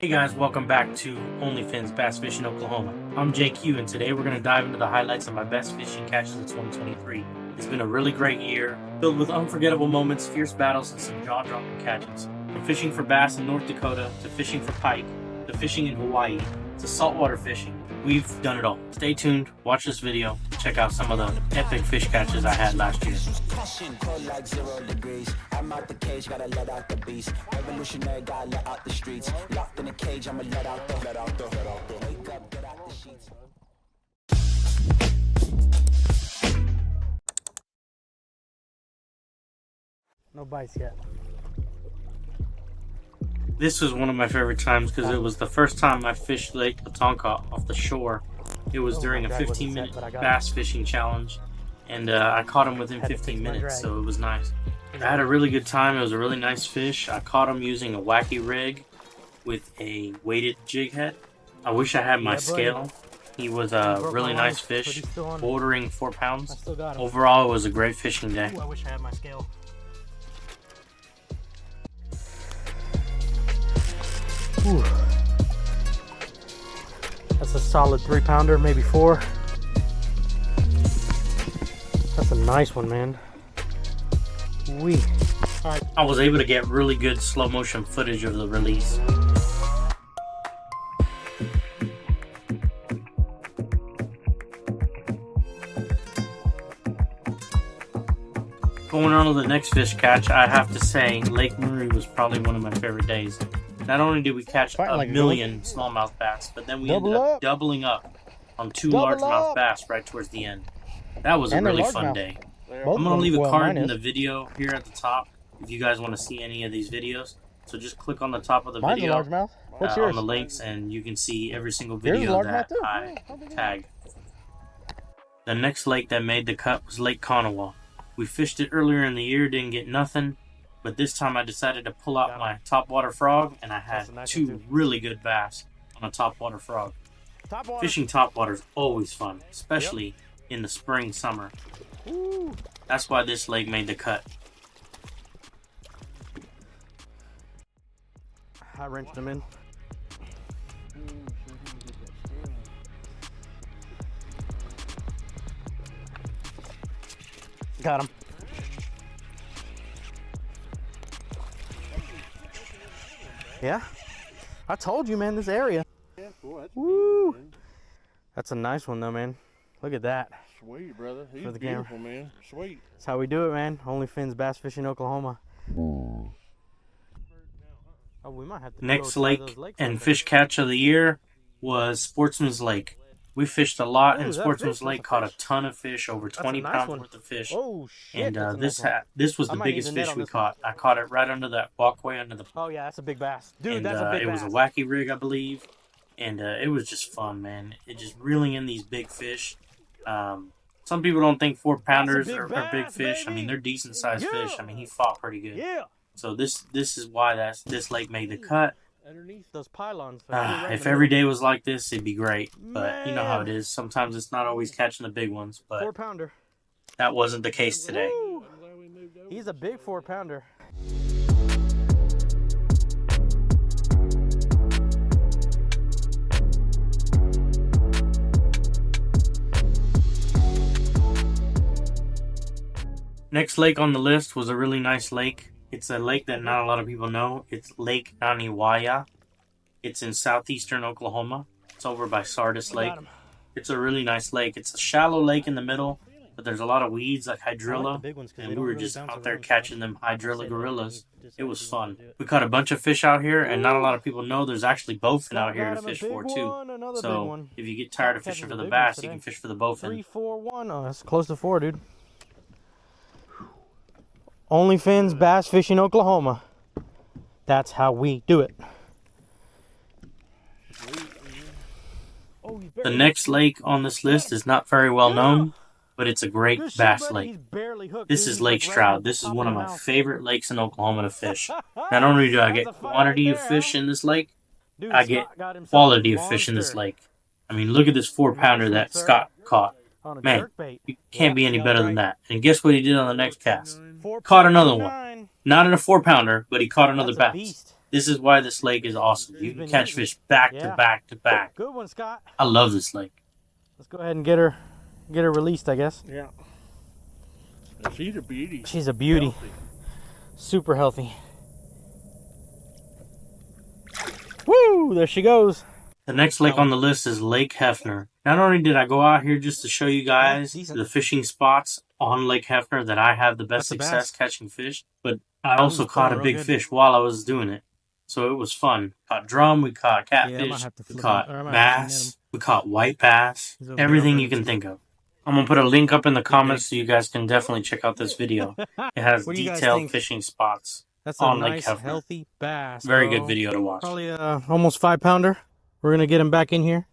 Hey guys, welcome back to OnlyFins Bass Fishing Oklahoma. I'm JQ, and today we're going to dive into the highlights of my best fishing catches of 2023. It's been a really great year, filled with unforgettable moments, fierce battles, and some jaw-dropping catches. From fishing for bass in North Dakota, to fishing for pike, to fishing in Hawaii, to saltwater fishing, we've done it all. Stay tuned, watch this video, check out some of the epic fish catches I had last year. I'm out the cage, gotta let out the beast. Revolutionary, gotta let out the streets. Locked in a cage, I'ma let out the wake up, get out the sheets. No bites yet. This was one of my favorite times because it was the first time I fished Lake Latonka off the shore. It was during a 15-minute bass fishing challenge, and I caught him within 15 minutes, so it was nice. I had a really good time. It was a really nice fish. I caught him using a wacky rig with a weighted jig head. I wish I had my scale. He was a really nice fish, bordering 4 pounds. Overall, it was a great fishing day. I wish I had my scale. Ooh. That's a solid 3-pounder, maybe 4. That's a nice one, man. Wee. Alright, I was able to get really good slow motion footage of the release. Going on to the next fish catch, I have to say Lake Murray was probably one of my favorite days. Not only did we catch a million smallmouth bass, but then we ended up doubling up on 2 largemouth bass right towards the end. That was a really fun day. I'm going to leave a card in the video here at the top if you guys want to see any of these videos. So just click on the top of the video on the links, and you can see every single video that I tag. The next lake that made the cut was Lake Conawa. We fished it earlier in the year, didn't get nothing. But this time I decided to pull out my topwater frog, and I had 2 really good bass on a topwater frog. Fishing topwater is always fun, especially in the spring, summer. That's why this lake made the cut. I wrenched them in. Got him. Yeah, I told you, man, this area. Yeah, boy, that's woo. Good, that's a nice one, though, man. Look at that. Sweet, brother. He's beautiful, man. Sweet. That's how we do it, man. OnlyFins Bass Fishing Oklahoma. Oh, we might have to next lake and fish catch of the year was Sportsman's Lake. We fished a lot in Sportsman's Lake, caught a ton of fish, over 20 pounds worth of fish. Oh, shit, and this was the biggest fish we caught. I caught it right under that walkway under the... Oh, yeah, that's a big bass. Dude, and, that's a big bass. It was a wacky rig, I believe. And it was just fun, man. It just reeling in these big fish. Some people don't think 4-pounders are big fish. Baby. I mean, they're decent-sized fish. I mean, he fought pretty good. Yeah. So this is why this lake made the cut. Underneath those pylons. If every day was like this, it'd be great. But you know how it is. Sometimes it's not always catching the big ones. But 4-pounder. That wasn't the case today. Woo. He's a big 4-pounder. Next lake on the list was a really nice lake. It's a lake that not a lot of people know. It's Lake Naniwaya. It's in southeastern Oklahoma. It's over by Sardis Lake. It's a really nice lake. It's a shallow lake in the middle, but there's a lot of weeds like hydrilla, and we were just out there catching them hydrilla gorillas. It was fun. We caught a bunch of fish out here, and not a lot of people know there's actually bowfin out here to fish for too. So if you get tired of fishing for the bass, you can fish for the bowfin. 3, 4, 1. Oh, that's close to 4, dude. OnlyFins Bass Fishing Oklahoma. That's how we do it. The next lake on this list is not very well known, but it's a great bass lake. This is Lake Stroud. This is one of my favorite lakes in Oklahoma to fish. Not only do I get quantity of fish in this lake, I get quality of fish in this lake. I mean, look at this 4-pounder that Scott caught. Man, you can't be any better than that. And guess what he did on the next cast? Caught another one. Not in a 4-pounder, but he caught another bass. This is why this lake is awesome. You can catch fish back to back to back. Good one, Scott. I love this lake. Let's go ahead and get her released, I guess. Yeah. She's a beauty. She's a beauty. Healthy. Super healthy. Woo! There she goes. The next lake on the list is Lake Hefner. Not only did I go out here just to show you guys the fishing spots on Lake Hefner that I had the best success catching fish, but I also caught a big fish while I was doing it. So it was fun. Caught drum, we caught catfish, we caught bass, we caught white bass, everything you can think of. I'm going to put a link up in the comments so you guys can definitely check out this video. It has detailed fishing spots on Lake Hefner. Healthy bass. Very good video to watch. Probably almost 5-pounder. We're going to get him back in here.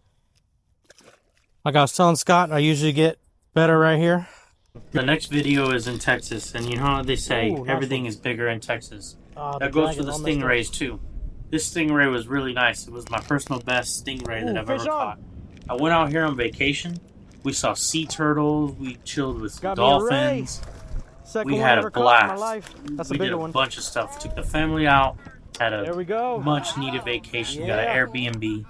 Like I was telling Scott, I usually get better right here. The next video is in Texas, and you know how they say everything is bigger in Texas. That goes for the stingrays too. This stingray was really nice. It was my personal best stingray that I've ever caught. I went out here on vacation. We saw sea turtles. We chilled with dolphins. We had a blast. We did a bunch of stuff. Took the family out. Had a much needed vacation. Got an Airbnb.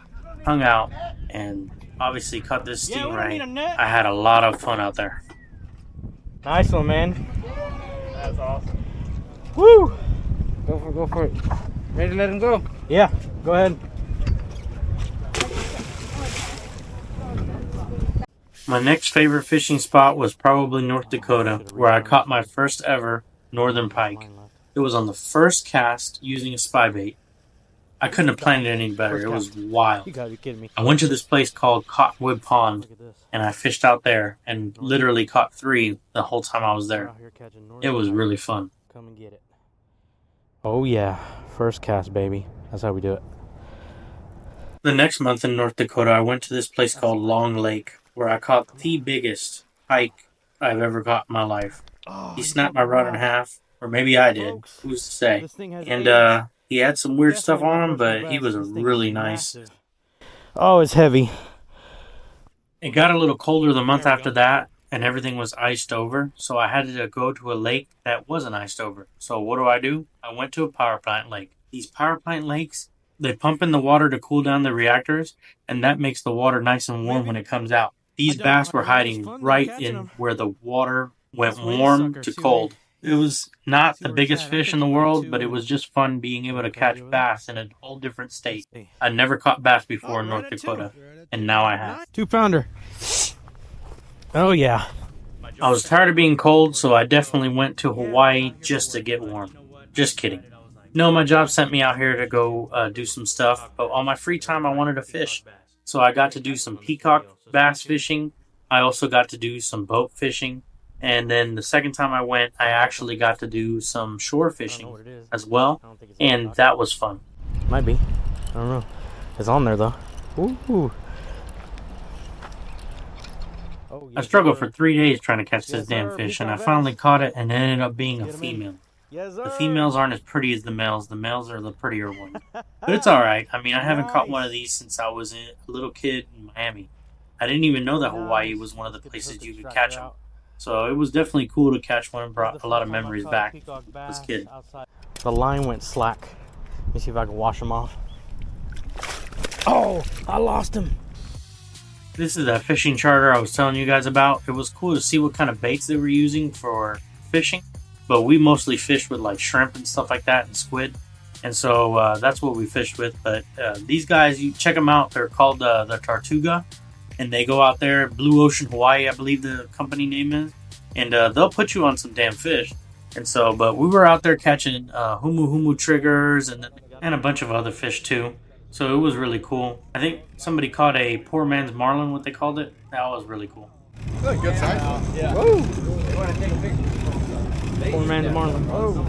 Hung out. And obviously caught this stingray. I had a lot of fun out there. Nice one, man. That's awesome. Woo! Go for it. Ready to let him go? Yeah, go ahead. My next favorite fishing spot was probably North Dakota, where I caught my first ever northern pike. It was on the first cast using a spy bait. I couldn't have planned it any better. It was wild. You gotta be kidding me. I went to this place called Cottonwood Pond, and I fished out there and literally caught 3 the whole time I was there. It was really fun. Come and get it. Oh yeah, first cast, baby. That's how we do it. The next month in North Dakota, I went to this place called Long Lake, where I caught the biggest pike I've ever caught in my life. He snapped my rod in half, or maybe I did. Who's to say? And he had some weird stuff on him, but he was really nice. Oh, it's heavy. It got a little colder the month after that, and everything was iced over, so I had to go to a lake that wasn't iced over. So what do? I went to a power plant lake. These power plant lakes, they pump in the water to cool down the reactors, and that makes the water nice and warm when it comes out. These bass were hiding right in where the water went warm to cold. It was not the biggest fish in the world, but it was just fun being able to catch bass in a whole different state. I'd never caught bass before in North Dakota, and now I have. 2-pounder. Oh yeah. I was tired of being cold, so I definitely went to Hawaii just to get warm. Just kidding. No, my job sent me out here to go do some stuff, but on my free time I wanted to fish. So I got to do some peacock bass fishing. I also got to do some boat fishing. And then the second time I went, I actually got to do some shore fishing as well. And that was fun. Might be. I don't know. It's on there though. Ooh. I struggled for 3 days trying to catch this damn fish, and I finally caught it, and it ended up being a female. The females aren't as pretty as the males. The males are the prettier one. But it's alright. I mean, I haven't caught one of these since I was a little kid in Miami. I didn't even know that Hawaii was one of the places you could catch them. So it was definitely cool to catch one and brought a lot of memories back as a kid. The line went slack. Let me see if I can wash them off. Oh, I lost him. This is that fishing charter I was telling you guys about. It was cool to see what kind of baits they were using for fishing. But we mostly fished with like shrimp and stuff like that and squid. And so that's what we fished with. But these guys, you check them out. They're called the Tortuga. And they go out there, Blue Ocean Hawaii, I believe the company name is. And they'll put you on some damn fish. And so, but we were out there catching humu triggers and a bunch of other fish too. So it was really cool. I think somebody caught a poor man's marlin, what they called it. That was really cool. That's a good size. Yeah. Woo! Poor man's marlin. Oh.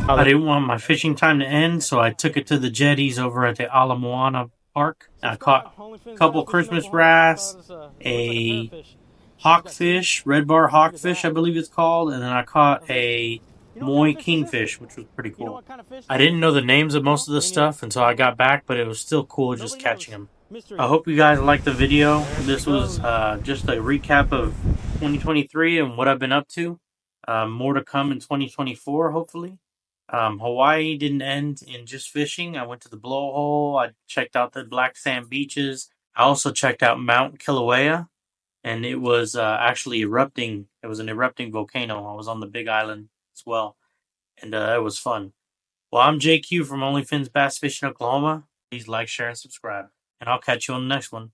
I didn't want my fishing time to end, so I took it to the jetties over at the Ala Moana Park. I caught a couple Christmas bass, a hawkfish, red bar hawkfish, I believe it's called, and then I caught a Moi kingfish, which was pretty cool. I didn't know the names of most of the stuff until I got back, but it was still cool just catching them. I hope you guys liked the video. This was just a recap of 2023 and what I've been up to. More to come in 2024, hopefully. Hawaii didn't end in just fishing. I went to the blowhole. I checked out the black sand beaches. I also checked out Mount Kilauea, and it was actually erupting. It was an erupting volcano. I was on the Big Island as well, and it was fun. Well, I'm JQ from Only Fins Bass Fishing Oklahoma. Please like, share, and subscribe, and I'll catch you on the next one.